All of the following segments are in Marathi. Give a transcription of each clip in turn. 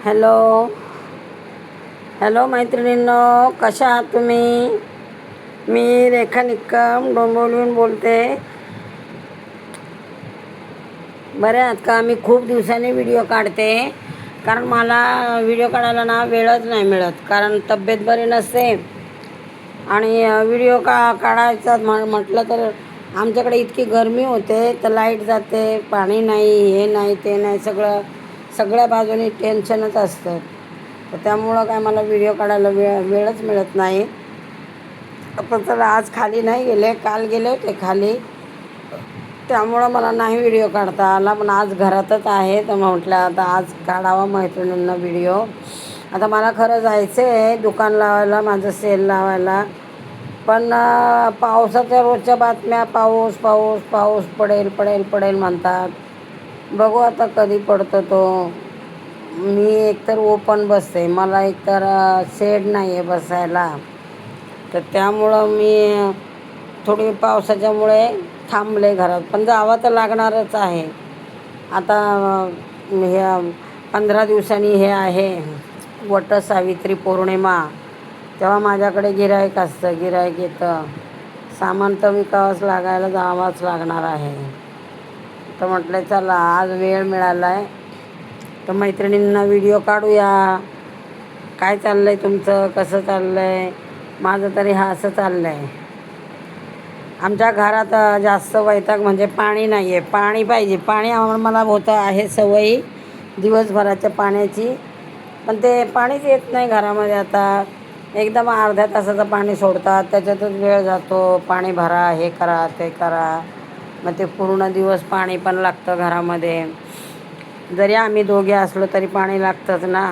हॅलो हॅलो मैत्रिणींनो, कशा आहात तुम्ही? मी रेखा निक्कम डोंबिवलीहून बोलते. बरे आहात का? मी खूप दिवसांनी व्हिडिओ काढते, कारण मला व्हिडिओ काढायला ना वेळच नाही मिळत, कारण तब्येत बरी नसते. आणि व्हिडिओ काढायचा म्हटलं तर आमच्याकडे इतकी गरमी होते, तर लाईट जाते, पाणी नाही, हे नाही ते नाही, सगळ्या बाजूनी टेन्शनच असतं. तर त्यामुळं काय मला व्हिडिओ काढायला वेळच मिळत नाही. पण तर आज खाली नाही गेले, काल गेले होते खाली, त्यामुळं मला नाही व्हिडिओ काढता आला. पण आज घरातच आहे, तर म्हटलं आता आज काढावा मैत्रिणींना व्हिडिओ. आता मला खरं जायचं आहे दुकान लावायला, माझं सेल लावायला. पण पावसाच्या रोजच्या बातम्या, पाऊस पाऊस पाऊस पडेल पडेल पडेल म्हणतात. बघू आता कधी पडतो तो. मी एकतर ओपन बसते, मला एकतर शेड नाही आहे बसायला, तर त्यामुळं मी थोडी पावसाच्यामुळे थांबले घरात. पण जावं तर लागणारच आहे. आता हे 15 दिवसांनी हे आहे वटसावित्री पौर्णिमा, तेव्हा माझ्याकडे गिऱ्हाईक असतं, गिऱ्हाईक येतं, सामान तर विकावंच जावंच लागणार आहे. तर म्हटलं चला आज वेळ मिळाला आहे तर मैत्रिणींना व्हिडिओ काढूया. काय चाललं आहे तुमचं, कसं चाललं आहे? माझं तरी हा असं चाललं आहे. आमच्या घरात जास्त वैताग म्हणजे पाणी नाही आहे. पाणी पाहिजे, पाणी मला होतं आहे सवयी दिवसभराच्या पाण्याची, पण ते पाणीच येत नाही घरामध्ये. आता एकदम अर्ध्या तासाचं पाणी सोडतात, त्याच्यातच वेळ जातो. पाणी भरा, हे करा ते करा, मग ते पूर्ण दिवस पाणी पण लागतं घरामध्ये. जरी आम्ही दोघे असलो तरी पाणी लागतंच ना.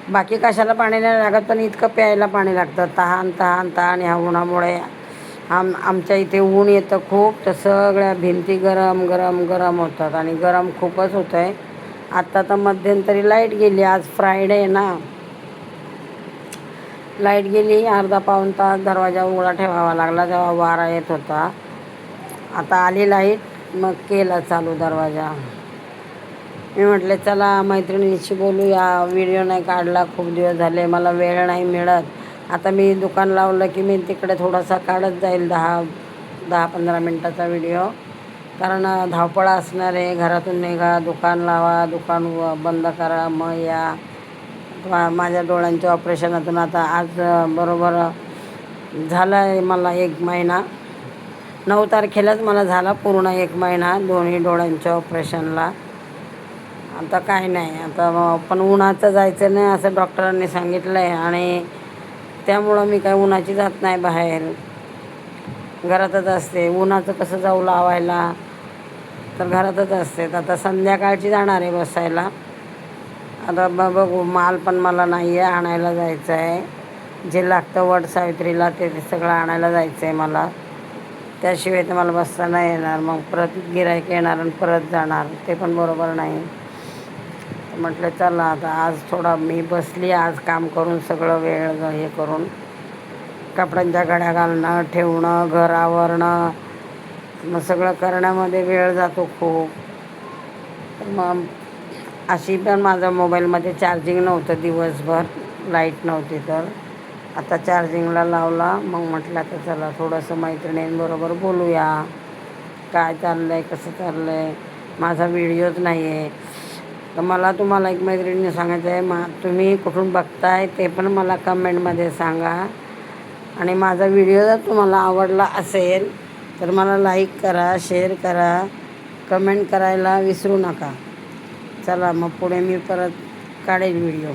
बाकी कशाला पाणी नाही लागत, पण इतकं प्यायला पाणी लागतं. तहान तहान तहान ह्या उन्हामुळे. आमच्या इथे ऊन येतं खूप, तर सगळ्या भिंती गरम गरम गरम होतात आणि गरम खूपच होतं आहे. आत्ता तर मध्यंतरी लाईट गेली, आज फ्रायडे आहे ना, लाईट गेली. अर्धा पाऊण तास दरवाजा उघडा ठेवावा लागला, तेव्हा वारा येत होता. आता आली लाईट, मग केला चालू दरवाजा. मी म्हटले चला मैत्रिणींशी बोलूया, व्हिडिओ नाही काढला खूप दिवस झाले, मला वेळ नाही मिळत. आता मी दुकान लावलं की मी तिकडे थोडासा काढत जाईल 10-15 मिनटाचा व्हिडिओ, कारण धावपळ असणार आहे. घरातून निघा, दुकान लावा, दुकान बंद करा, मग या. माझ्या डोळ्यांच्या ऑपरेशनातून आता आज बरोबर झालं आहे मला 1 महिना. 9 तारखेलाच मला झाला पूर्ण 1 महिना दोन्ही डोळ्यांच्या ऑपरेशनला. आता काय नाही, आता पण उन्हाचं जायचं नाही असं डॉक्टरांनी सांगितलं आहे, आणि त्यामुळं मी काय उन्हाची जात नाही बाहेर, घरातच असते. उन्हाचं कसं जाऊ लावायला, तर घरातच असते. आता संध्याकाळची जाणार आहे बसायला. आता बघू, माल पण मला नाही आहे, आणायला जायचं आहे. जे लागतं वटसावित्रीला ते सगळं आणायला जायचं आहे मला. त्याशिवाय तर मला बसता नाही येणार. मग परत गिऱ्हाईक येणार आणि परत जाणार, ते पण बरोबर नाही. म्हटलं चला आता आज थोडा मी बसली, आज काम करून सगळं वेळ हे करून, कपड्यांच्या घड्या घालणं, ठेवणं, घर आवरणं, मग सगळं करण्यामध्ये वेळ जातो खूप. मग अशी पण माझ्या मोबाईलमध्ये चार्जिंग नव्हतं दिवसभर, लाईट नव्हती, तर आता चार्जिंगला लावला. मग म्हटलं तर चला थोडंसं मैत्रिणींबरोबर बोलूया, काय चाललं आहे, कसं चाललं आहे. माझा व्हिडिओच नाही आहे. तर मला तुम्हाला एक मैत्रिणीने सांगायचं आहे, तुम्ही कुठून बघताय ते पण मला कमेंटमध्ये सांगा. आणि माझा व्हिडिओ जर तुम्हाला आवडला असेल तर मला लाईक करा, शेअर करा, कमेंट करायला विसरू नका. चला मग पुढे मी परत काढेल व्हिडिओ.